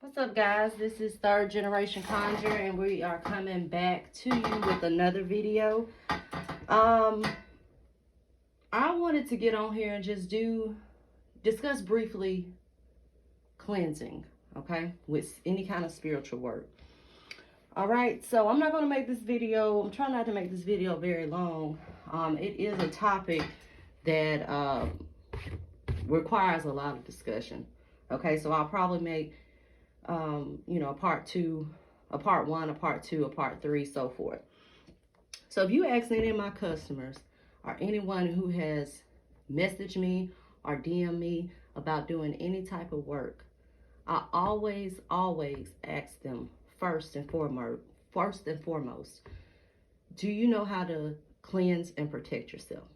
What's up, guys? This is Third Generation Conjure, and we are coming back to you with another video. I wanted to get on here and just discuss briefly cleansing, okay, with any kind of spiritual work. All right, so I'm not going to make this video, I'm trying not to make this video very long. It is a topic that requires a lot of discussion. Okay, so I'll probably make a part two, a part one, a part two, a part three, so forth. So if you ask any of my customers or anyone who has messaged me or DM me about doing any type of work, I always ask them first and foremost, do you know how to cleanse and protect yourself?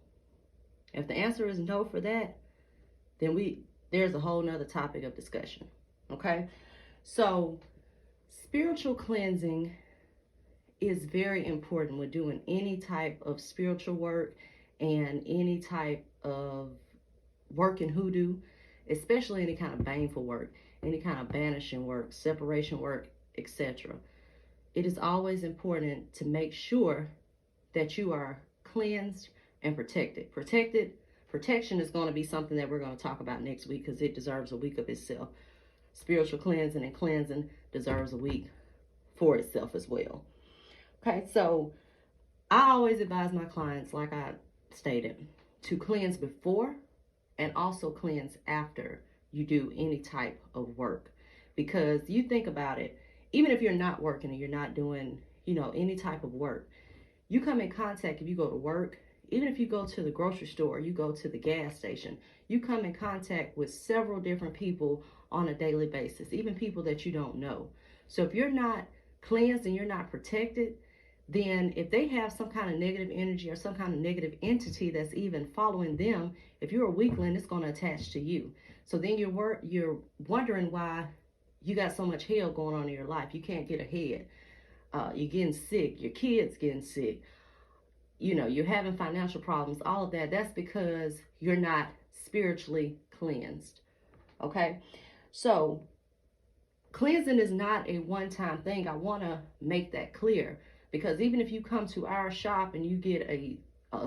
If the answer is no for that, then there's a whole nother topic of discussion. Okay? So, spiritual cleansing is very important when doing any type of spiritual work and any type of work in hoodoo, especially any kind of baneful work, any kind of banishing work, separation work, etc. It is always important to make sure that you are cleansed and protected. Protection is going to be something that we're going to talk about next week because it deserves a week of itself. Spiritual cleansing and cleansing deserves a week for itself as well. Okay, so I always advise my clients, like I stated, to cleanse before and also cleanse after you do any type of work. Because you think about it, even if you're not working and you're not doing, any type of work, you come in contact, if you go to work, even if you go to the grocery store, you go to the gas station, you come in contact with several different people on a daily basis, even people that you don't know. So if you're not cleansed and you're not protected, then if they have some kind of negative energy or some kind of negative entity that's even following them, if you're a weakling, it's going to attach to you. So then you're wondering why you got so much hell going on in your life. You can't get ahead. You're getting sick. Your kids getting sick. You're having financial problems. All of that. That's because you're not spiritually cleansed. Okay? So, cleansing is not a one-time thing. I want to make that clear. Because even if you come to our shop and you get a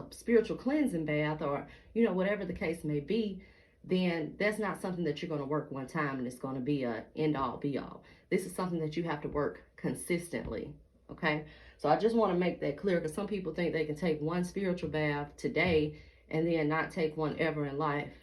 spiritual cleansing bath or, whatever the case may be, then that's not something that you're going to work one time and it's going to be a end-all, be-all. This is something that you have to work consistently. Okay? So I just want to make that clear because some people think they can take one spiritual bath today and then not take one ever in life.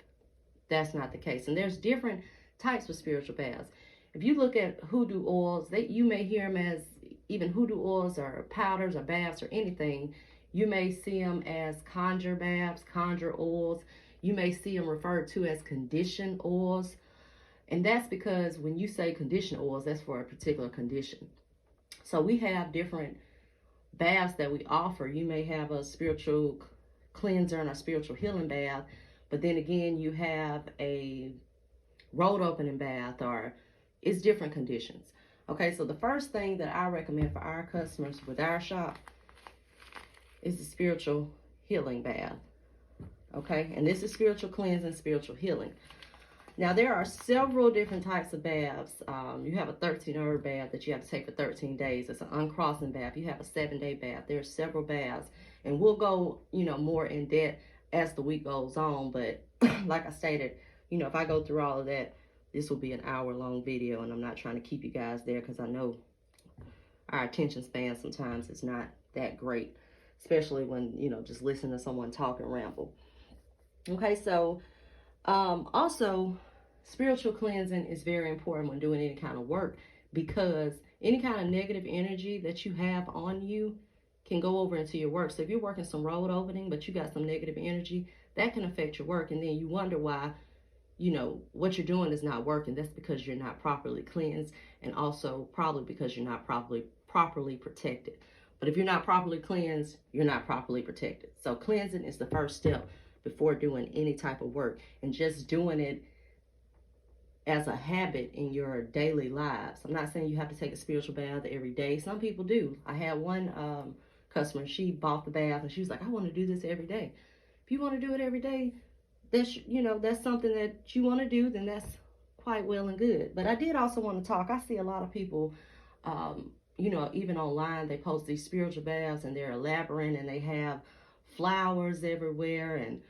That's not the case. And there's different types of spiritual baths. If you look at hoodoo oils, you may hear them as even hoodoo oils or powders or baths or anything. You may see them as conjure baths, conjure oils. You may see them referred to as condition oils. And that's because when you say condition oils, that's for a particular condition. So we have different baths that we offer. You may have a spiritual cleanser and a spiritual healing bath, but then again, you have a road opening bath, or it's different conditions. Okay, so the first thing that I recommend for our customers with our shop is the spiritual healing bath. Okay, and this is spiritual cleansing, spiritual healing. Now, there are several different types of baths. You have a 13 herb bath that you have to take for 13 days. It's an uncrossing bath. You have a 7-day bath. There are several baths. And we'll go, more in depth as the week goes on. But like I stated, if I go through all of that, this will be an hour-long video. And I'm not trying to keep you guys there because I know our attention span sometimes is not that great. Especially when, just listen to someone talk and ramble. Okay, so also, spiritual cleansing is very important when doing any kind of work because any kind of negative energy that you have on you can go over into your work. So if you're working some road opening, but you got some negative energy, that can affect your work. And then you wonder why, what you're doing is not working. That's because you're not properly cleansed and also probably because you're not properly protected. But if you're not properly cleansed, you're not properly protected. So cleansing is the first step before doing any type of work, and just doing it as a habit in your daily lives. I'm not saying you have to take a spiritual bath every day. Some people do. I had one customer, she bought the bath and she was like, I want to do this every day. If you want to do it every day, that's something that you want to do, then that's quite well and good. But I did also want to talk. I see a lot of people, you know, even online, they post these spiritual baths and they're elaborate and they have flowers everywhere. And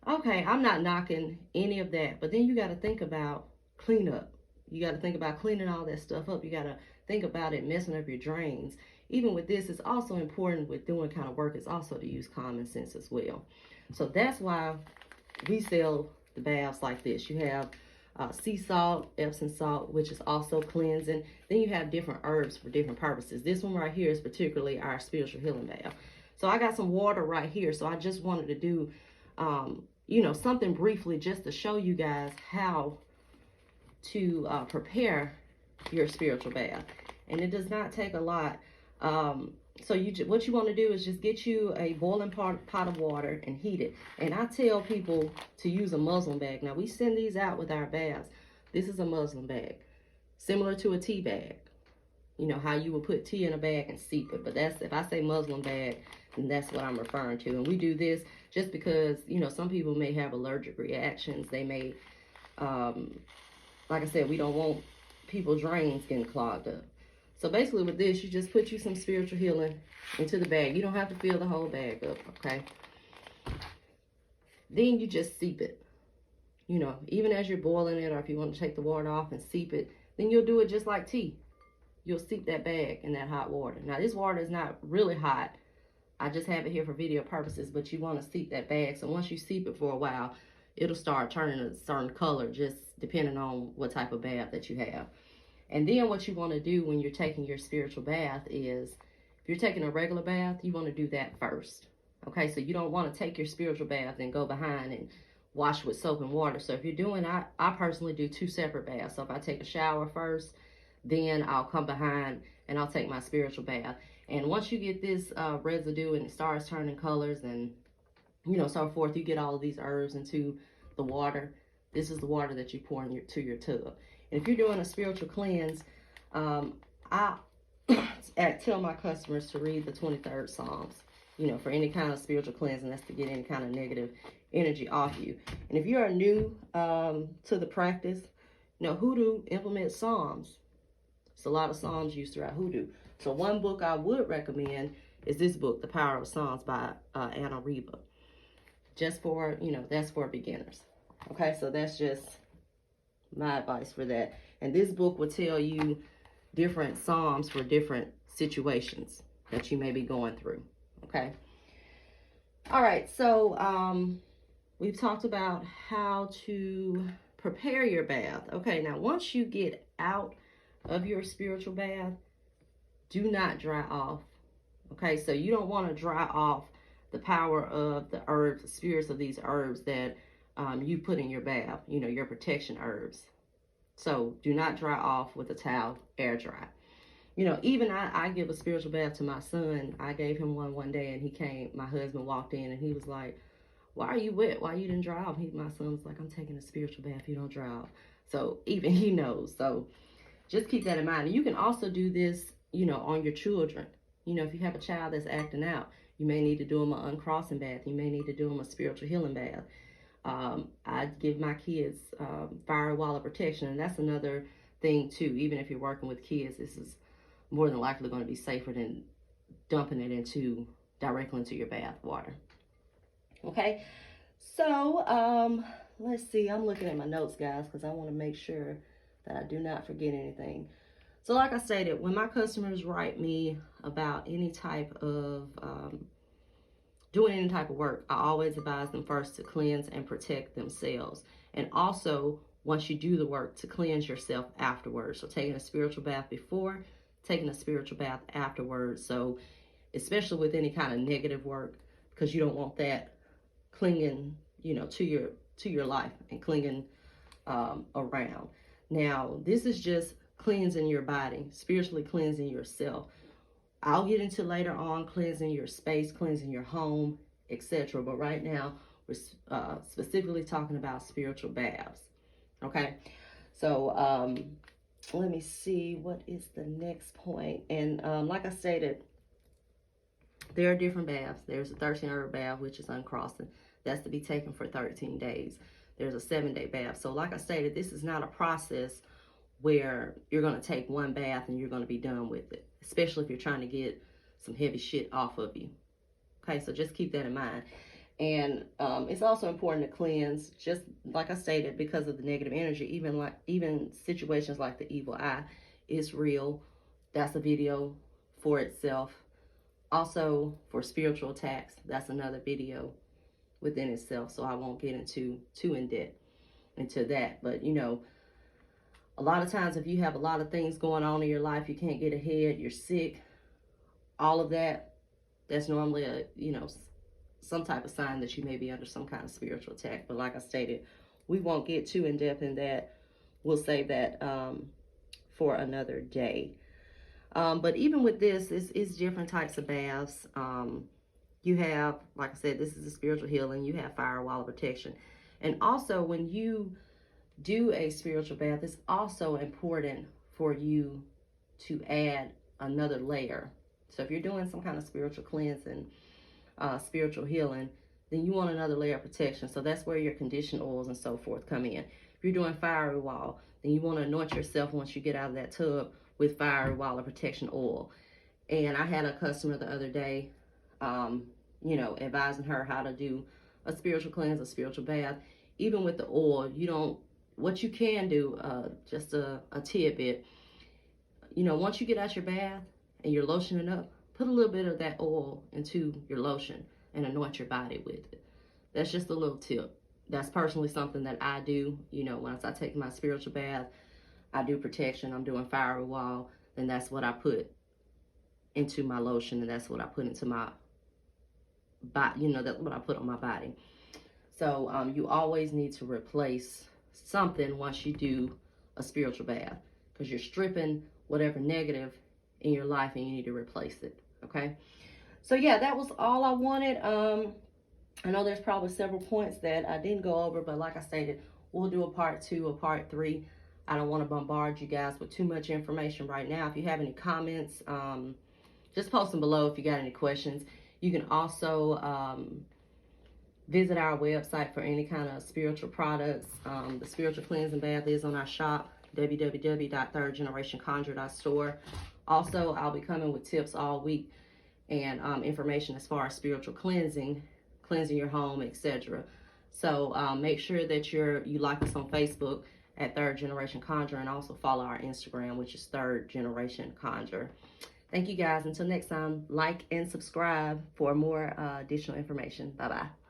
okay, I'm not knocking any of that. But then you got to think about cleanup. You got to think about cleaning all that stuff up. You got to think about it messing up your drains. Even with this, it's also important with doing kind of work, it's also to use common sense as well. So that's why we sell the baths like this. You have sea salt, Epsom salt, which is also cleansing. Then you have different herbs for different purposes. This one right here is particularly our spiritual healing bath. So I got some water right here. So I just wanted to do, you know, something briefly just to show you guys how to prepare your spiritual bath. And it does not take a lot. So what you want to do is just get you a boiling pot of water and heat it. And I tell people to use a muslin bag. Now we send these out with our baths. This is a muslin bag, similar to a tea bag. You know how you would put tea in a bag and steep it. But that's, if I say muslin bag, then that's what I'm referring to. And we do this just because, you know, some people may have allergic reactions. They may, like I said, we don't want people's drains getting clogged up. So basically with this, you just put you some spiritual healing into the bag. You don't have to fill the whole bag up, okay? Then you just steep it. You know, even as you're boiling it, or if you want to take the water off and steep it, then you'll do it just like tea. You'll steep that bag in that hot water. Now this water is not really hot. I just have it here for video purposes, but you want to steep that bag. So once you steep it for a while, it'll start turning a certain color, just depending on what type of bath that you have. And then what you want to do when you're taking your spiritual bath is, if you're taking a regular bath, you want to do that first. Okay, so you don't want to take your spiritual bath and go behind and wash with soap and water. So if you're doing, I personally do 2 separate baths. So if I take a shower first, then I'll come behind and I'll take my spiritual bath. And once you get this residue and it starts turning colors and, you know, so forth, you get all of these herbs into the water. This is the water that you pour into your tub. And if you're doing a spiritual cleanse, I tell my customers to read the 23rd Psalms, you know, for any kind of spiritual cleansing. That's to get any kind of negative energy off you. And if you are new to the practice, you know, Hoodoo implements Psalms. It's a lot of Psalms used throughout Hoodoo. So one book I would recommend is this book, The Power of Psalms by Anna Reba. Just for, you know, that's for beginners. Okay, so that's just my advice for that. And this book will tell you different Psalms for different situations that you may be going through. Okay. All right. So we've talked about how to prepare your bath. Okay. Now, once you get out of your spiritual bath, do not dry off. Okay. So you don't want to dry off the power of the herbs, the spirits of these herbs that you put in your bath, you know, your protection herbs. So do not dry off with a towel, air dry. You know, even I give a spiritual bath to my son. I gave him one day and he came, my husband walked in and he was like, why are you wet? Why you didn't dry off? My son was like, I'm taking a spiritual bath, you don't dry off. So even he knows. So just keep that in mind. And you can also do this, you know, on your children. You know, if you have a child that's acting out, you may need to do them an uncrossing bath. You may need to do them a spiritual healing bath. I give my kids firewall of protection, and that's another thing too. Even if you're working with kids, this is more than likely going to be safer than dumping it directly into your bath water. Okay, so let's see. I'm looking at my notes, guys, because I want to make sure that I do not forget anything. So like I stated, when my customers write me about any type of doing any type of work, I always advise them first to cleanse and protect themselves. And also, once you do the work, to cleanse yourself afterwards. So taking a spiritual bath before, taking a spiritual bath afterwards. So especially with any kind of negative work, because you don't want that clinging, you know, to your life and clinging around. Now, this is just cleansing your body, spiritually cleansing yourself. I'll get into later on cleansing your space, cleansing your home, etc. But right now, we're specifically talking about spiritual baths. Okay, so let me see, what is the next point? And like I stated, there are different baths. There's a 13 herb bath, which is uncrossing. That's to be taken for 13 days. there's a 7-day bath. So like I stated, this is not a process where you're going to take one bath and you're going to be done with it, especially if you're trying to get some heavy shit off of you. Okay, so just keep that in mind. And it's also important to cleanse, just like I stated, because of the negative energy. Even situations like the evil eye is real. That's a video for itself. Also, for spiritual attacks, that's another video within itself. So I won't get into too in depth into that. But you know, a lot of times if you have a lot of things going on in your life, you can't get ahead, you're sick, all of that, that's normally a, you know, some type of sign that you may be under some kind of spiritual attack. But like I stated, we won't get too in depth in that. We'll save that for another day. But even with this, it's different types of baths. You have, like I said, this is a spiritual healing. You have fire wall of protection. And also when you do a spiritual bath, it's also important for you to add another layer. So if you're doing some kind of spiritual cleansing, spiritual healing, then you want another layer of protection. So that's where your conditioned oils and so forth come in. If you're doing fiery wall, then you want to anoint yourself once you get out of that tub with fiery wall of protection oil. And I had a customer the other day, you know, advising her how to do a spiritual cleanse, a spiritual bath. Even with the oil, you don't, what you can do, just a tidbit, you know, once you get out your bath and you're lotioning up, put a little bit of that oil into your lotion and anoint your body with it. That's just a little tip. That's personally something that I do. You know, once I take my spiritual bath, I do protection, I'm doing fiery wall, then that's what I put into my lotion, and that's what I put into my body, you know, that's what I put on my body. So you always need to replace something once you do a spiritual bath, because you're stripping whatever negative in your life and you need to replace it. Okay, so yeah, that was all I wanted. I know there's probably several points that I didn't go over, but like I stated, we'll do a part 2 or part 3. I don't want to bombard you guys with too much information right now. If you have any comments, just post them below if you got any questions. You can also visit our website for any kind of spiritual products. The spiritual cleansing bath is on our shop, www.thirdgenerationconjure.store. Also, I'll be coming with tips all week and information as far as spiritual cleansing your home, etc. So make sure that you like us on Facebook at Third Generation Conjure, and also follow our Instagram, which is Third Generation Conjure. Thank you guys. Until next time, like and subscribe for more additional information. Bye-bye.